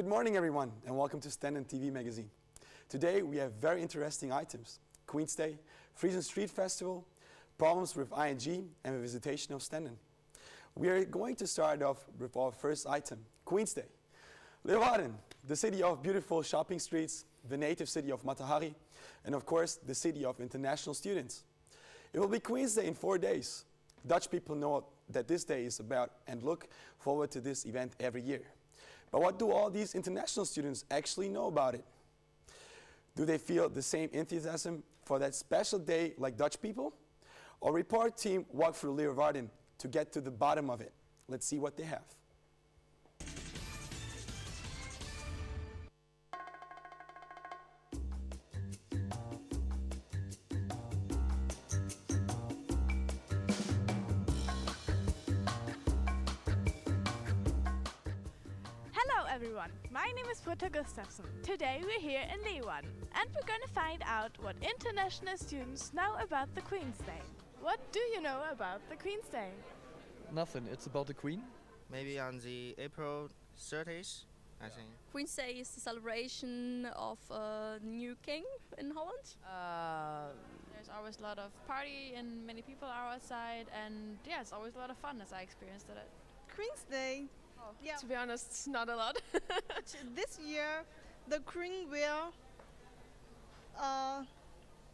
Good morning everyone and welcome to Stenden TV magazine. Today we have very interesting items. Queen's Day, Friesen Street Festival, problems with ING and the visitation of Stenden. We are going to start off with our first item, Queen's Day. Leeuwarden, the city of beautiful shopping streets, the native city of Matahari, and of course the city of international students. It will be Queen's Day in 4 days. Dutch people know that this day is about and look forward to this event every year. But what do all these international students actually know about it? Do they feel the same enthusiasm for that special day like Dutch people? Our report team walked through Leeuwarden to get to the bottom of it. Let's see what they have. Everyone, my name is Britta Gustafsson. Today we're here in Leeuwarden and we're going to find out what international students know about the Queen's Day. What do you know about the Queen's Day? Nothing, it's about the Queen. Maybe on the April 30th, I think. Queen's Day is the celebration of a new king in Holland. There's always a lot of party and many people are outside, and yeah, it's always a lot of fun as I experienced it. Queen's Day. Yeah. To be honest, not a lot. This year, the Queen will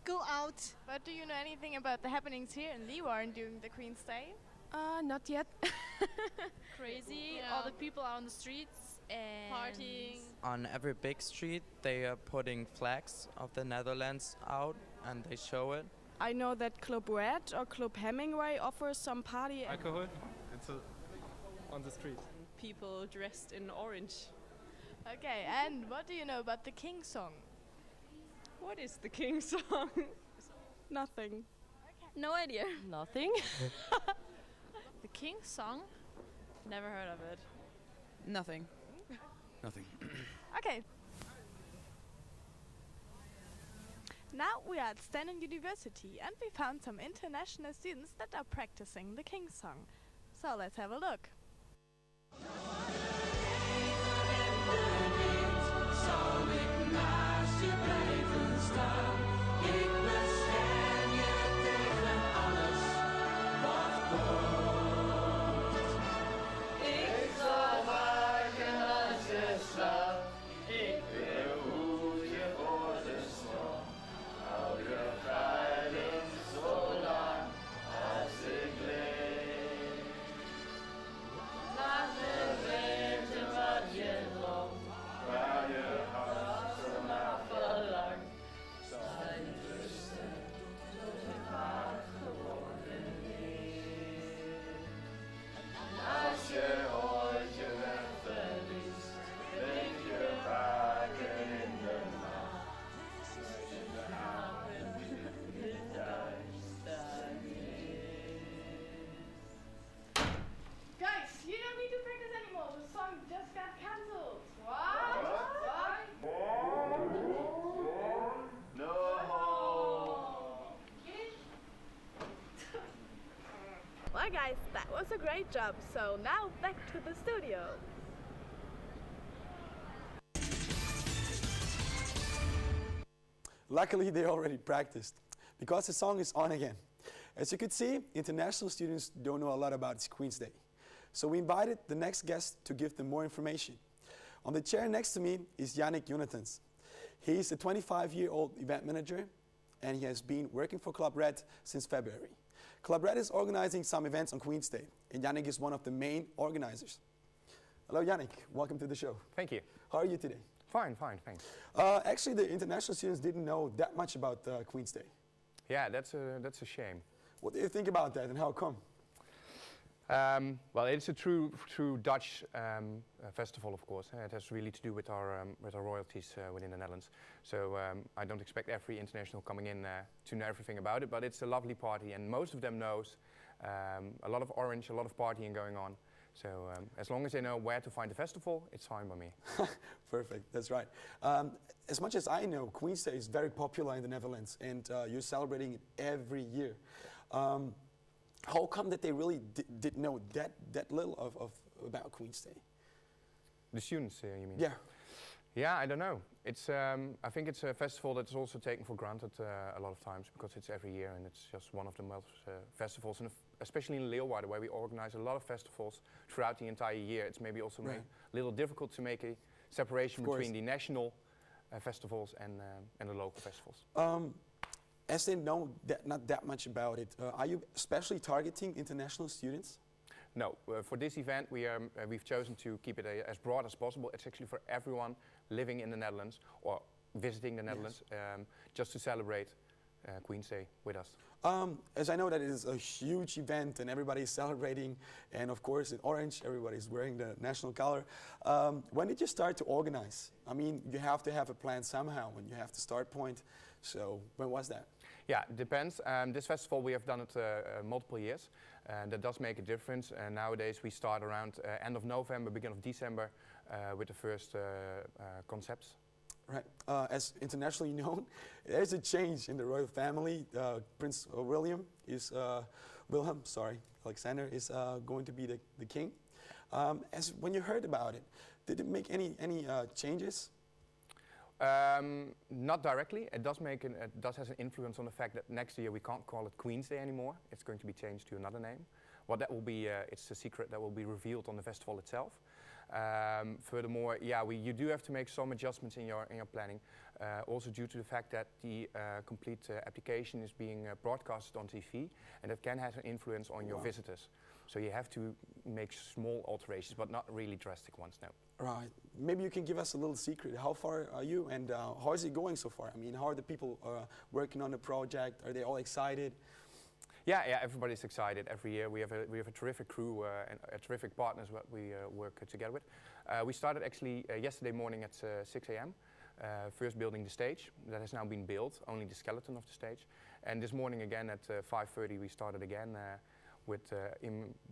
go out. But do you know anything about the happenings here in Leeuwarden during the Queen's Day? Not yet. Crazy, all the people are on the streets and partying. On every big street, they are putting flags of the Netherlands out and they show it. I know that Club Red or Club Hemingway offers some party. Alcohol, it's on the street. People dressed in orange. Okay, and what do you know about the King song? What is the King song? Nothing. Okay. No idea. Nothing. The King song? Never heard of it. Nothing. Nothing. Okay. Now we are at Stenden University and we found some international students that are practicing the King song. So let's have a look. Guys, you don't need to practice anymore. The song just got cancelled. What? No! Well guys, that was a great job. So now back to the studio. Luckily they already practiced because the song is on again. As you could see, international students don't know a lot about Queen's Day. So we invited the next guest to give them more information. On the chair next to me is Yannick Jonathans. He's a 25-year-old event manager and he has been working for Club Red since February. Club Red is organizing some events on Queen's Day and Yannick is one of the main organizers. Hello Yannick, welcome to the show. Thank you. How are you today? Fine, thanks. Actually, the international students didn't know that much about Queen's Day. Yeah, that's a shame. What do you think about that and how come? Well, it's a true Dutch festival, of course. It has really to do with our royalties within the Netherlands. So I don't expect every international coming in to know everything about it, but it's a lovely party, and most of them knows a lot of orange, a lot of partying going on. So as long as they know where to find the festival, it's fine by me. Perfect, that's right. As much as I know, Queen's Day is very popular in the Netherlands, and you're celebrating it every year. How come that they really didn't know that little about Queen's Day? The students, you mean? Yeah. Yeah, I don't know. It's I think it's a festival that's also taken for granted a lot of times because it's every year and it's just one of the most festivals, and especially in Leeuwarden where we organize a lot of festivals throughout the entire year. It's maybe also a little difficult to make a separation between the national festivals and the local festivals. As they know not that much about it, are you especially targeting international students? No, for this event we've chosen to keep it as broad as possible. It's actually for everyone living in the Netherlands or visiting the Netherlands, just to celebrate Queen's Day with us. As I know that it is a huge event and everybody's celebrating, and of course in orange everybody's wearing the national color. When did you start to organize? I mean, you have to have a plan somehow and you have the start point. So when was that? Yeah, it depends. This festival we have done it multiple years, and that does make a difference. And nowadays we start around end of November, beginning of December with the first concepts. Right. As internationally known, there's a change in the royal family. Prince Alexander is going to be the king. When you heard about it, did it make any changes? Not directly. It does has an influence on the fact that next year we can't call it Queen's Day anymore. It's going to be changed to another name. What that will be, it's a secret that will be revealed on the festival itself. Furthermore, you do have to make some adjustments in your planning, also due to the fact that the complete application is being broadcasted on TV, and that can have an influence on your visitors. So you have to make small alterations, but not really drastic ones, no. Right. Maybe you can give us a little secret. How far are you, and how is it going so far? I mean, how are the people working on the project? Are they all excited? Yeah, everybody's excited. Every year we have a terrific crew and terrific partners that we work together with. We started actually yesterday morning at 6 a.m. First building the stage. That has now been built, only the skeleton of the stage. And this morning again at 5:30 we started again with,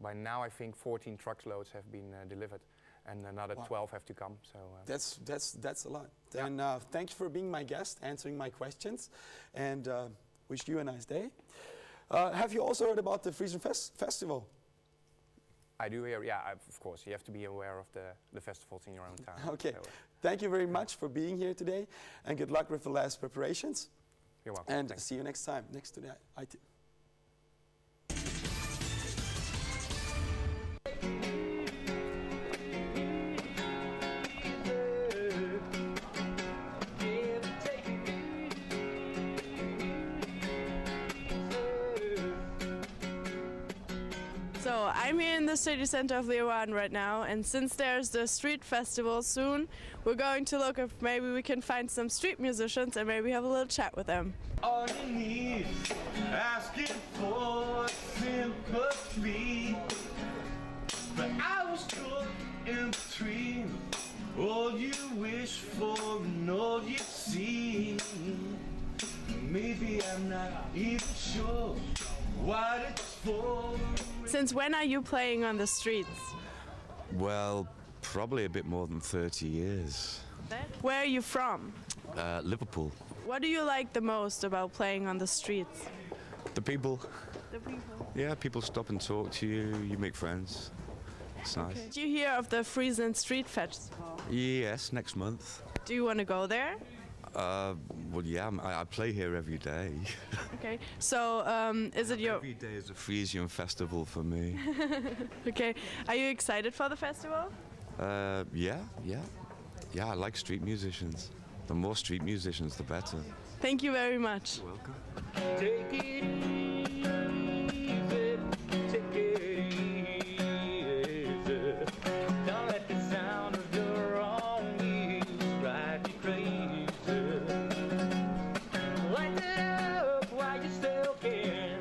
by now I think 14 truckloads have been delivered. And another 12 have to come. So that's a lot. Yeah. And thank you for being my guest, answering my questions, and wish you a nice day. Have you also heard about the Friesen Festival? I do hear, of course. You have to be aware of the festivals in your own town. Okay. So, thank you very much for being here today, and good luck with the last preparations. You're welcome. And Thanks. see you next time, next to the IT. So I'm here in the city center of Leeuwarden right now, and since there's the street festival soon, we're going to look if maybe we can find some street musicians and maybe have a little chat with them. On your knees, asking for sympathy, but I was caught in between all you wish for and all you see. Maybe I'm not even sure what it's for. Since when are you playing on the streets? Well, probably a bit more than 30 years. Where are you from? Liverpool. What do you like the most about playing on the streets? The people. The people? Yeah, people stop and talk to you, you make friends. It's nice. Did you hear of the Friesen Street Festival? Yes, next month. Do you want to go there? Well, yeah, I play here every day. Okay, so is it your... Every day is a Friesen festival for me. Okay, are you excited for the festival? Yeah, I like street musicians. The more street musicians, the better. Thank you very much. You're welcome. Take it easy, take it easy. Don't let the sound of your own ears drive you crazy. Light it up while you still can.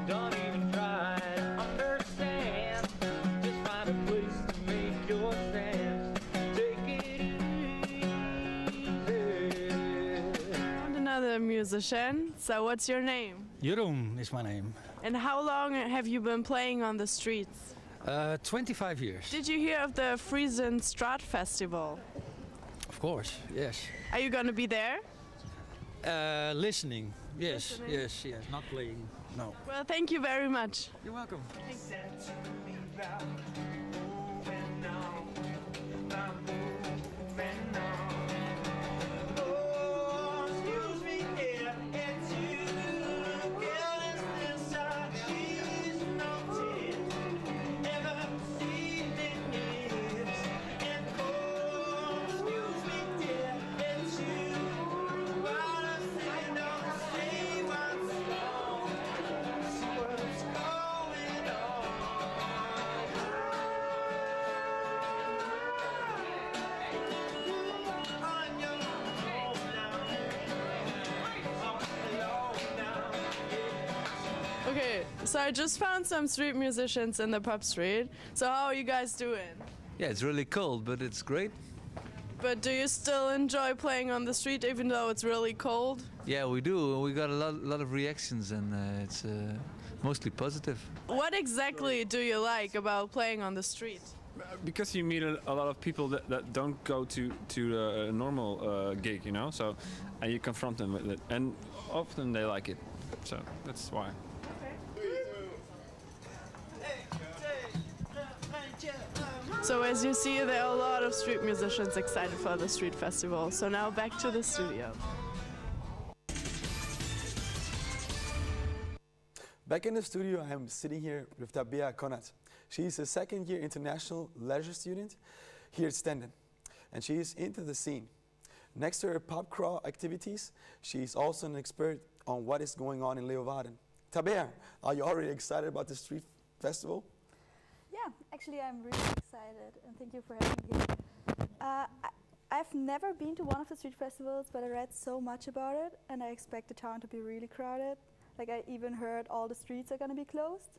Don't even try to understand. Just find a place to make your stand. Take it easy. And another musician. So what's your name? Jeroen is my name. And how long have you been playing on the streets? 25 years. Did you hear of the Friesen Straat Festival? Of course, yes. Are you going to be there? Listening. Yes, Listening. yes. Not playing. No. Well, thank you very much. You're welcome. Okay, so I just found some street musicians in the pub street. So how are you guys doing? Yeah, it's really cold, but it's great. But do you still enjoy playing on the street even though it's really cold? Yeah, we do. We got a lot of reactions, and it's mostly positive. What exactly do you like about playing on the street? Because you meet a lot of people that don't go to a normal gig, you know, so and you confront them with it, and often they like it, so that's why. So as you see, there are a lot of street musicians excited for the street festival. So now back to the studio. Back in the studio, I'm sitting here with Tabea Konat. She's a second-year international leisure student here at Stenden, and she is into the scene. Next to her pub crawl activities, she's also an expert on what is going on in Leeuwarden. Tabea, are you already excited about the street festival? Yeah, actually I'm really excited, and thank you for having me here. I've never been to one of the street festivals, but I read so much about it, and I expect the town to be really crowded. Like I even heard all the streets are going to be closed.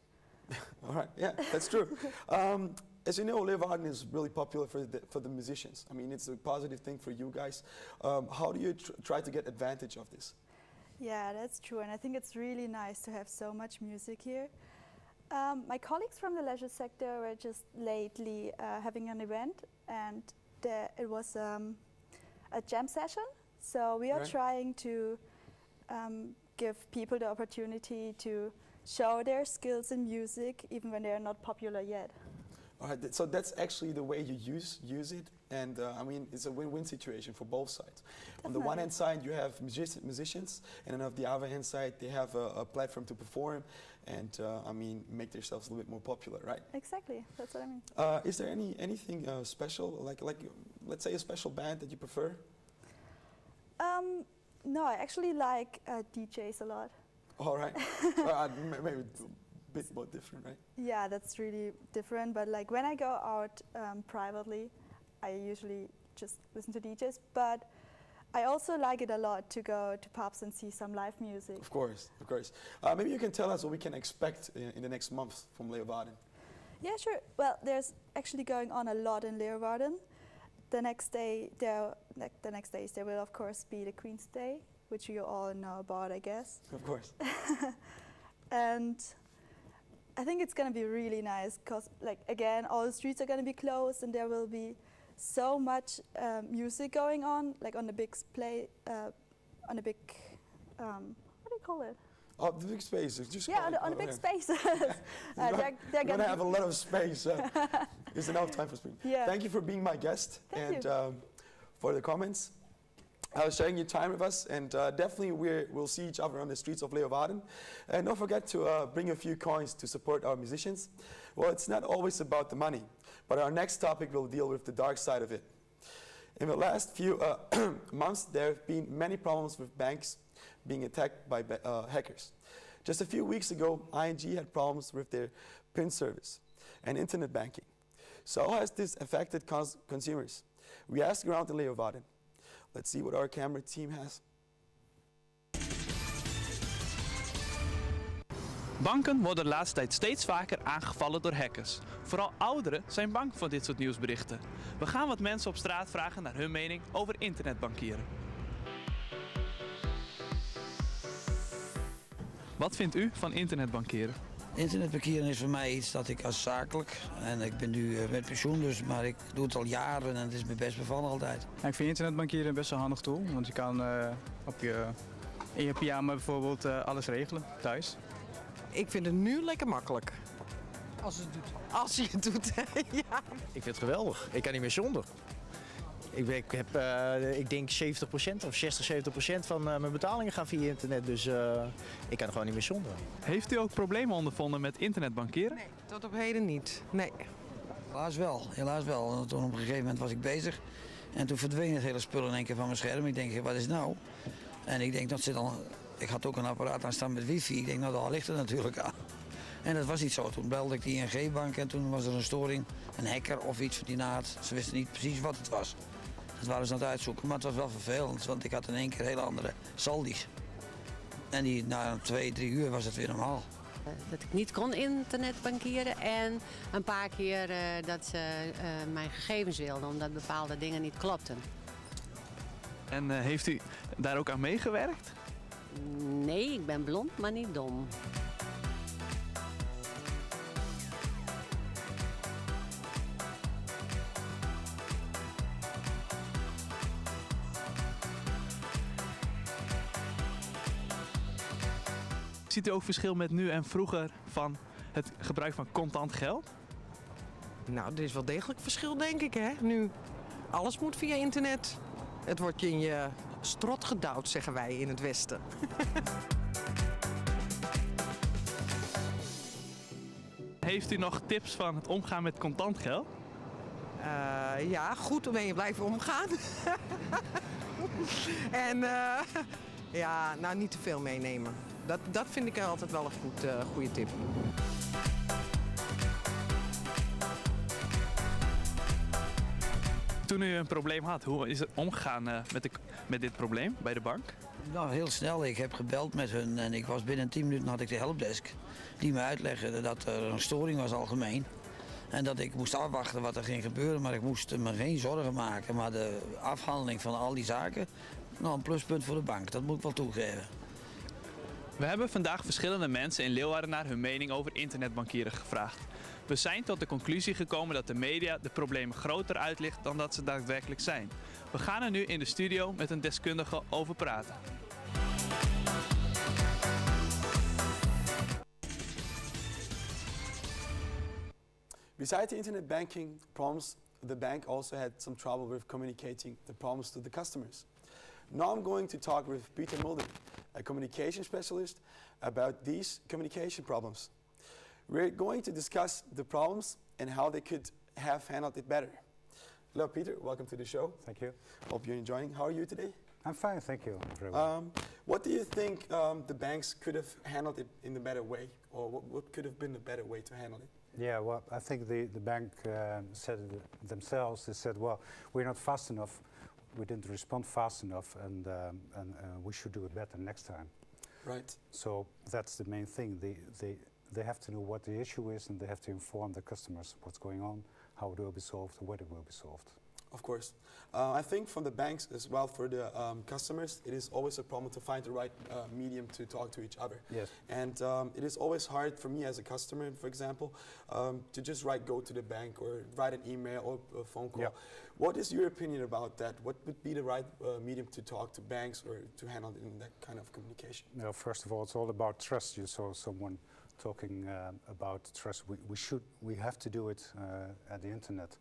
All right, yeah, that's true. As you know, Leeuwarden is really popular for the musicians. I mean, it's a positive thing for you guys. How do you try to get advantage of this? Yeah, that's true, and I think it's really nice to have so much music here. My colleagues from the leisure sector were just lately having an event, and it was a jam session. So we are trying to give people the opportunity to show their skills in music, even when they are not popular yet. All right, so that's actually the way you use it, and I mean, it's a win-win situation for both sides. Definitely. On the one hand side, you have musicians, and then on the other hand side, they have a platform to perform, and I mean, make themselves a little bit more popular, right? Exactly, that's what I mean. Is there anything special, like let's say a special band that you prefer? No, I actually like DJs a lot. All right, maybe a bit more different, right? Yeah, that's really different. But like when I go out privately, I usually just listen to DJs. But I also like it a lot to go to pubs and see some live music. Of course, of course. Maybe you can tell us what we can expect in the next month from Leeuwarden. Yeah, sure. Well, there's actually going on a lot in Leeuwarden. The next days there will of course be the Queen's Day, which you all know about, I guess. Of course. And I think it's going to be really nice because, like, again, all the streets are going to be closed, and there will be so much music going on, like on the big what do you call it? Oh, the big spaces. Just yeah, on the big spaces. They're going to have a lot of space. There's enough time for speaking. Yeah. Thank you for being my guest Thank and for the comments. Sharing your time with us, and definitely we'll see each other on the streets of Leeuwarden. And don't forget to bring a few coins to support our musicians. Well, it's not always about the money, but our next topic will deal with the dark side of it. In the last few months, there have been many problems with banks being attacked by hackers. Just a few weeks ago, ING had problems with their PIN service and internet banking. So how has this affected consumers? We asked around in Leeuwarden. Let's see what our camera team has. Banken worden de laatste tijd steeds vaker aangevallen door hackers. Vooral ouderen zijn bang voor dit soort nieuwsberichten. We gaan wat mensen op straat vragen naar hun mening over internetbankieren. Wat vindt u van internetbankieren? Internetbankieren is voor mij iets dat ik als zakelijk, en ik ben nu met pensioen dus, maar ik doe het al jaren en het is me best bevallen altijd. Ja, ik vind internetbankieren best een handig tool, want je kan in je pyjama bijvoorbeeld alles regelen thuis. Ik vind het nu lekker makkelijk. Als je het doet. Als je het doet, ja. Ik vind het geweldig. Ik kan niet meer zonder. Ik heb, ik denk 70% of 60-70% van mijn betalingen gaan via internet, dus ik kan er gewoon niet meer zonder. Heeft u ook problemen ondervonden met internetbankieren? Nee, tot op heden niet. Nee. Helaas wel. Toen op een gegeven moment was ik bezig en toen verdween het hele spul in één keer van mijn scherm. Ik denk, wat is het nou? En ik denk, dat zit al. Ik had ook een apparaat aan staan met wifi. Ik denk, nou, daar ligt het natuurlijk aan. En dat was niet zo. Toen belde ik die ING-bank en toen was er een storing, een hacker of iets van die naad. Ze wisten niet precies wat het was. Dat waren ze aan het uitzoeken, maar het was wel vervelend, want ik had in één keer hele andere saldi's. En na 2-3 uur was het weer normaal. Dat ik niet kon internetbankieren en een paar keer dat ze mijn gegevens wilden omdat bepaalde dingen niet klopten. En heeft u daar ook aan meegewerkt? Nee, ik ben blond, maar niet dom. Ziet u ook verschil met nu en vroeger van het gebruik van contant geld? Nou, er is wel degelijk verschil, denk ik, hè? Nu, alles moet via internet. Het wordt je in je strot gedouwd, zeggen wij in het Westen. Heeft u nog tips van het omgaan met contant geld? Ja, goed om mee blijven omgaan. En ja, nou niet te veel meenemen. Dat vind ik altijd wel een goede tip. Toen u een probleem had, hoe is het omgegaan met dit probleem bij de bank? Nou, heel snel. Ik heb gebeld met hun en ik was binnen 10 minuten had ik de helpdesk. Die me uitlegde dat er een storing was algemeen. En dat ik moest afwachten wat er ging gebeuren, maar ik moest me geen zorgen maken. Maar de afhandeling van al die zaken, nou een pluspunt voor de bank, dat moet ik wel toegeven. We hebben vandaag verschillende mensen in Leeuwarden naar hun mening over internetbankieren gevraagd. We zijn tot de conclusie gekomen dat de media de problemen groter uitlicht dan dat ze daadwerkelijk zijn. We gaan er nu in de studio met een deskundige over praten. Besides the internet banking problems, the bank also had some trouble with communicating the problems to the customers. Now I'm going to talk with Peter Mulder, a communication specialist, about these communication problems. We're going to discuss the problems and how they could have handled it better. Hello Peter, welcome to the show. Thank you. Hope you're enjoying. How are you today? I'm fine, thank you. Very well. What do you think the banks could have handled it in a better way, or what could have been a better way to handle it? Yeah, well, I think the bank said it themselves. They said, well, we're not fast enough. We didn't respond fast enough, and we should do it better next time. Right. So that's the main thing. They have to know what the issue is, and they have to inform the customers what's going on, how it will be solved, when it will be solved. Of course. I think from the banks as well, for the customers, it is always a problem to find the right medium to talk to each other. Yes. And it is always hard for me as a customer, for example, to just go to the bank or write an email or a phone call. Yeah. What is your opinion about that? What would be the right medium to talk to banks or to handle in that kind of communication? Well, first of all, it's all about trust. You saw someone talking about trust. We have to do it at the internet.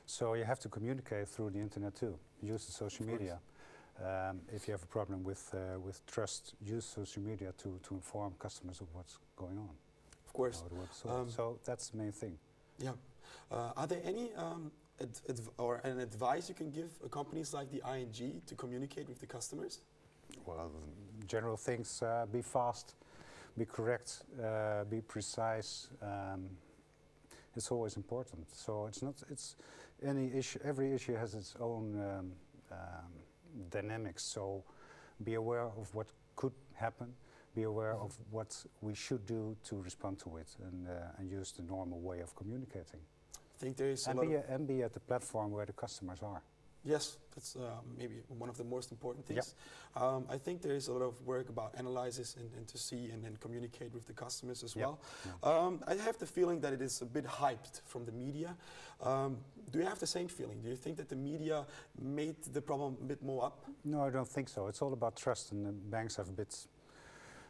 So you have to communicate through the internet too. Use the social media. If you have a problem with trust, use social media to inform customers of what's going on. Of course. So that's the main thing. Yeah. Are there any an advice you can give companies like the ING to communicate with the customers? Well, general things: be fast, be correct, be precise. It's always important. So it's not. It's any issue. Every issue has its own dynamics. So be aware of what could happen. Be aware of what we should do to respond to it, and use the normal way of communicating. I think there is and be at the platform where the customers are. Yes, that's maybe one of the most important things. Yep. I think there is a lot of work about analysis and to see and then communicate with the customers as well. I have the feeling that it is a bit hyped from the media. Do you have the same feeling? Do you think that the media made the problem a bit more up? No, I don't think so. It's all about trust, and the banks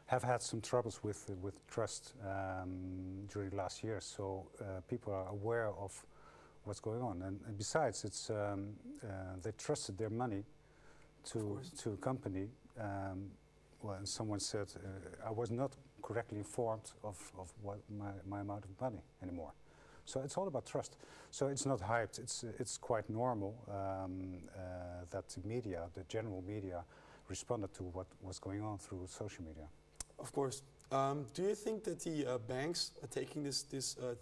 have had some troubles with trust during the last year. So people are aware of what's going on, and besides, it's they trusted their money to a company. Well, and someone said I was not correctly informed of what my amount of money anymore. So it's all about trust. So it's not hyped. It's quite normal that the media, the general media, responded to what was going on through social media. Of course. Do you think that the banks are taking this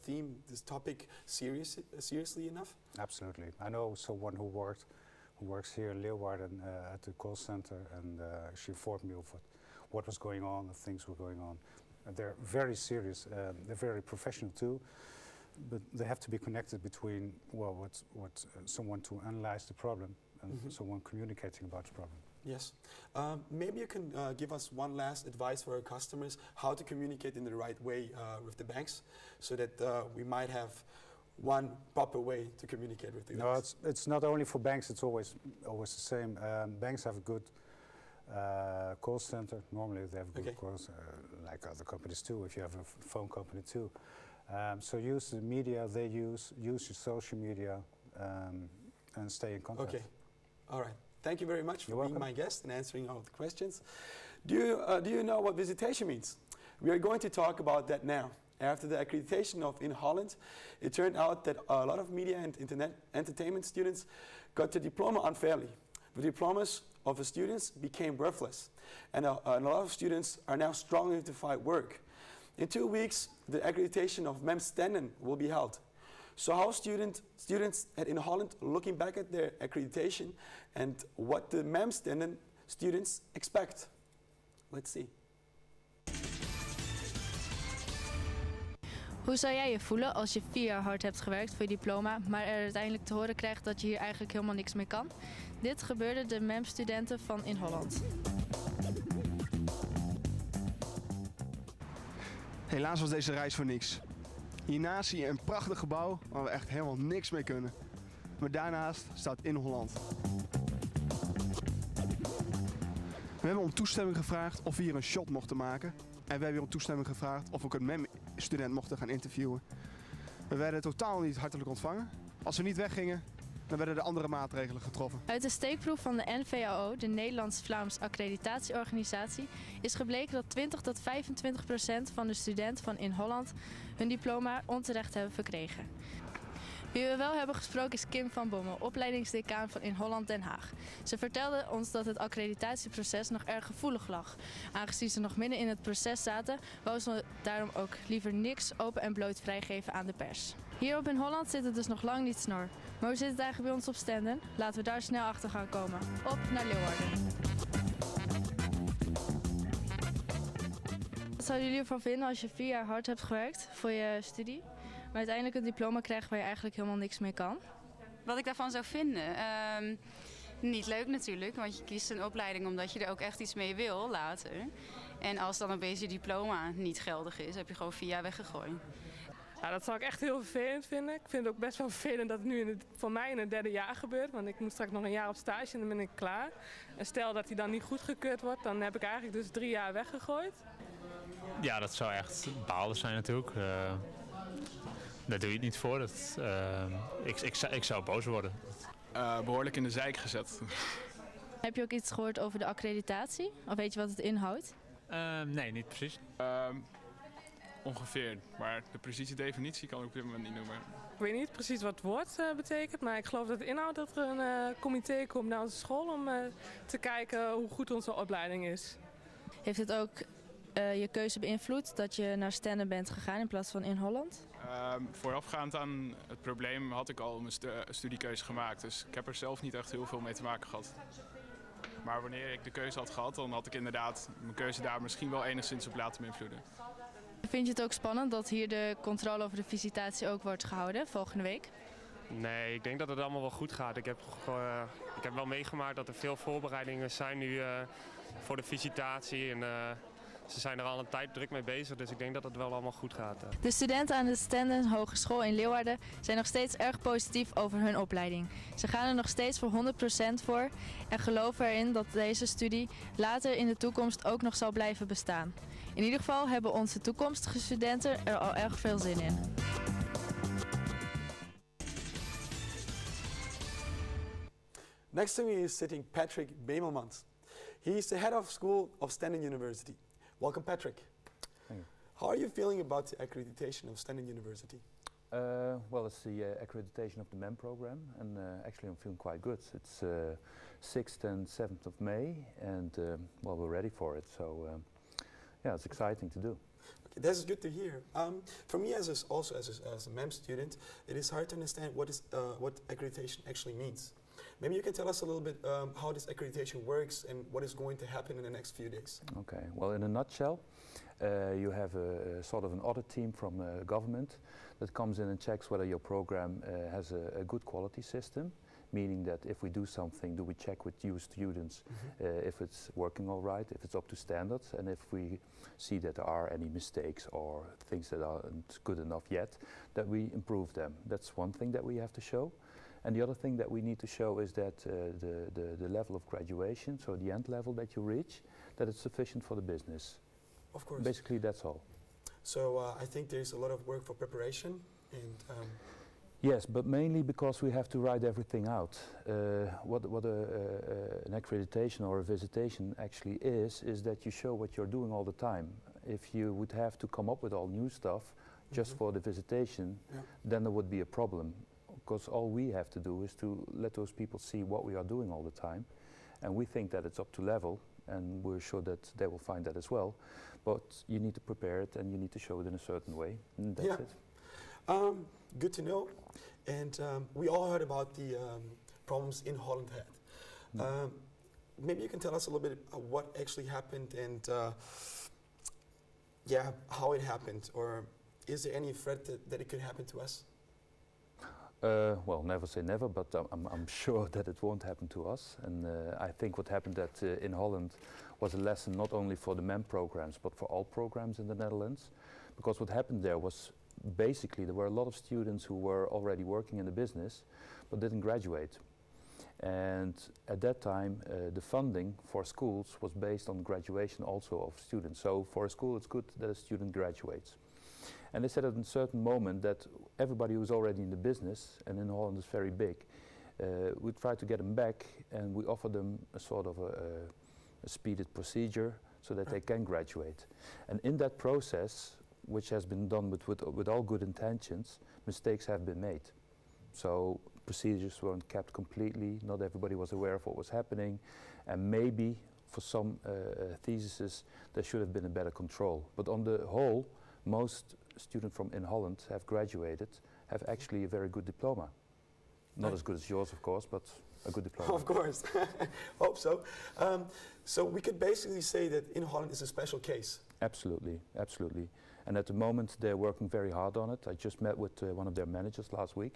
theme, this topic, seriously enough? Absolutely. I know someone who works here in Leeuwarden at the call center, and she informed me of what was going on, the things were going on. And they're very serious. They're very professional too. But they have to be connected between someone to analyze the problem and someone communicating about the problem. Yes. Maybe you can give us one last advice for our customers how to communicate in the right way with the banks, so that we might have one proper way to communicate with the banks. No, it's not only for banks. It's always the same. Banks have a good call center. Normally they have good calls, like other companies too. If you have a phone company too. So use the media they use your social media, and stay in contact. Okay. All right. Thank you very much for being my guest and answering all the questions. Do you know what visitation means? We are going to talk about that now. After the accreditation of In Holland, it turned out that a lot of media and entertainment students got the diploma unfairly. The diplomas of the students became worthless, and a lot of students are now struggling to find work. In 2 weeks, the accreditation of MEM Stenden will be held. So how students at In Holland looking back at their accreditation and what the MEM Stenden students expect? Let's see. Hoe zou jij je voelen als je 4 jaar hard hebt gewerkt voor je diploma, maar er uiteindelijk te horen krijgt dat je hier eigenlijk helemaal niks mee kan? Dit gebeurde de MEM-studenten van In Holland. Helaas was deze reis voor niks. Hiernaast zie je een prachtig gebouw waar we echt helemaal niks mee kunnen. Maar daarnaast staat In Holland. We hebben om toestemming gevraagd of we hier een shot mochten maken. En we hebben hier om toestemming gevraagd of we ook een MEM-student mochten gaan interviewen. We werden totaal niet hartelijk ontvangen. Als we niet weggingen, dan werden er andere maatregelen getroffen. Uit de steekproef van de NVAO, de Nederlands-Vlaams Accreditatieorganisatie, is gebleken dat 20-25% van de studenten van In Holland hun diploma onterecht hebben verkregen. Wie we wel hebben gesproken is Kim van Bommel, opleidingsdecaan van In Holland Den Haag. Ze vertelde ons dat het accreditatieproces nog erg gevoelig lag. Aangezien ze nog midden in het proces zaten, wou ze daarom ook liever niks open en bloot vrijgeven aan de pers. Hier op In Holland zit het dus nog lang niet snor. Maar hoe zit het eigenlijk bij ons op Stenden? Laten we daar snel achter gaan komen. Op naar Leeuwarden. Wat zouden jullie ervan vinden als je 4 jaar hard hebt gewerkt voor je studie, maar uiteindelijk een diploma krijgt waar je eigenlijk helemaal niks mee kan? Wat ik daarvan zou vinden? Niet leuk natuurlijk, want je kiest een opleiding omdat je er ook echt iets mee wil later. En als dan opeens je diploma niet geldig is, heb je gewoon 4 jaar weggegooid. Ja, dat zou ik echt heel vervelend vinden. Ik vind het ook best wel vervelend dat het nu voor mij in het 3e jaar gebeurt. Want ik moet straks nog een jaar op stage en dan ben ik klaar. En stel dat hij dan niet goedgekeurd wordt, dan heb ik eigenlijk dus 3 jaar weggegooid. Ja, dat zou echt balen zijn natuurlijk. Daar doe je het niet voor. Ik zou boos worden. Behoorlijk in de zeik gezet. Heb je ook iets gehoord over de accreditatie? Of weet je wat het inhoudt? Nee, niet precies. Ongeveer, maar de precieze definitie kan ik op dit moment niet noemen. Ik weet niet precies wat het woord betekent, maar ik geloof dat het inhoudt dat er een comité komt naar onze school om te kijken hoe goed onze opleiding is. Heeft het ook je keuze beïnvloed dat je naar Stenden bent gegaan in plaats van In Holland? Voorafgaand aan het probleem had ik al mijn studiekeuze gemaakt, dus ik heb er zelf niet echt heel veel mee te maken gehad. Maar wanneer ik de keuze had gehad, dan had ik inderdaad mijn keuze daar misschien wel enigszins op laten beïnvloeden. Vind je het ook spannend dat hier de controle over de visitatie ook wordt gehouden volgende week? Nee, ik denk dat het allemaal wel goed gaat. Ik heb wel meegemaakt dat er veel voorbereidingen zijn nu voor de visitatie. En ze zijn er al een tijd druk mee bezig, dus ik denk dat het wel allemaal goed gaat. De studenten aan de Stenden Hogeschool in Leeuwarden zijn nog steeds erg positief over hun opleiding. Ze gaan er nog steeds voor 100% voor en geloven erin dat deze studie later in de toekomst ook nog zal blijven bestaan. In ieder geval hebben onze toekomstige studenten er al erg veel zin in. Next to me is sitting Patrick Bemelmans. He is the head of school of Stenden University. Welcome, Patrick. Thank you. How are you feeling about the accreditation of Stenden University? Well, it's the accreditation of the MEM program, and actually I'm feeling quite good. It's 6th and 7th of May, and well, we're ready for it. So yeah, it's exciting to do. Okay, that's good to hear. For me, as a MEM student, it is hard to understand what accreditation actually means. Maybe you can tell us a little bit how this accreditation works and what is going to happen in the next few days. Okay, well, in a nutshell, you have a sort of an audit team from government that comes in and checks whether your program has a good quality system, meaning that if we do something, do we check with you students if it's working all right, if it's up to standards, and if we see that there are any mistakes or things that aren't good enough yet, that we improve them. That's one thing that we have to show. And the other thing that we need to show is that the level of graduation, so the end level that you reach, that it's sufficient for the business. Of course. Basically, that's all. So I think there's a lot of work for preparation. And yes, but mainly because we have to write everything out. What an accreditation or a visitation actually is that you show what you're doing all the time. If you would have to come up with all new stuff just for the visitation, then there would be a problem. Because all we have to do is to let those people see what we are doing all the time. And we think that it's up to level, and we're sure that they will find that as well. But you need to prepare it and you need to show it in a certain way. And that's it. Good to know. And we all heard about the problems in Holland had. Maybe you can tell us a little bit what actually happened and how it happened, or is there any threat that it could happen to us? Well, never say never, but I'm sure that it won't happen to us. And I think what happened in Holland was a lesson not only for the MEM programs, but for all programs in the Netherlands. Because what happened there was basically there were a lot of students who were already working in the business, but didn't graduate. And at that time, the funding for schools was based on graduation also of students. So for a school, it's good that a student graduates. And they said at a certain moment that everybody who's already in the business, and in Holland is very big, we try to get them back, and we offer them a sort of a speeded procedure so that they can graduate. And in that process, which has been done with all good intentions, mistakes have been made. So procedures weren't kept completely, not everybody was aware of what was happening, and maybe for some theses there should have been a better control. But on the whole, most students from in Holland have graduated, have actually a very good diploma. Not as good as yours, of course, but a good diploma. Of course, hope so. So we could basically say that in Holland is a special case. Absolutely, absolutely. And at the moment they're working very hard on it. I just met with one of their managers last week.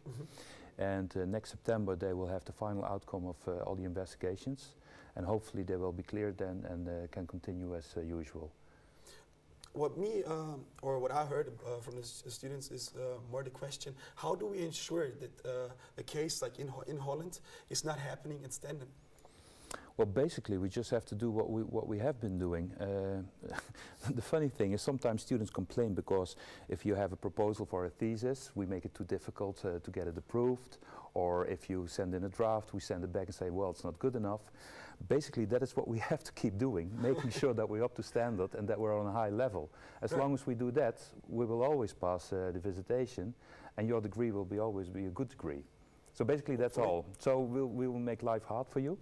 And next September they will have the final outcome of all the investigations. And hopefully they will be cleared then and can continue as usual. What I heard from the students is more the question: how do we ensure that a case like in Holland is not happening in Stenden? Well, basically, we just have to do what we have been doing. The funny thing is sometimes students complain because if you have a proposal for a thesis, we make it too difficult to get it approved. Or if you send in a draft, we send it back and say, well, it's not good enough. Basically, that is what we have to keep doing, making sure that we're up to standard and that we're on a high level. As long as we do that, we will always pass the visitation, and your degree will always be a good degree. So basically, that's all. So we will make life hard for you.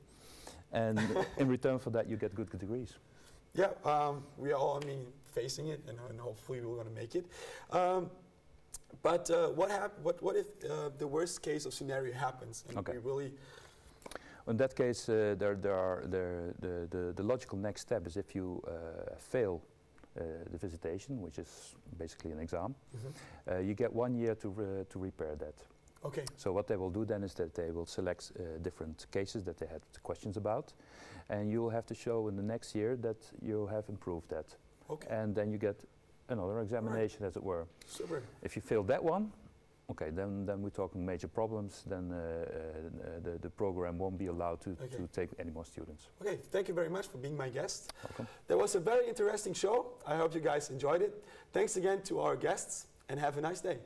And in return for that, you get good degrees. Yeah, we are all, facing it, and hopefully we're going to make it. But what if the worst case of scenario happens, and we really? In that case, the logical next step is if you fail the visitation, which is basically an exam, you get 1 year to repair that. Okay. So what they will do then is that they will select different cases that they had questions about, and you will have to show in the next year that you have improved that. Okay. And then you get another examination, as it were. Super. If you fail that one, okay, then we're talking major problems. Then the program won't be allowed to take any more students. Okay, thank you very much for being my guest. Welcome. That was a very interesting show. I hope you guys enjoyed it. Thanks again to our guests, and have a nice day.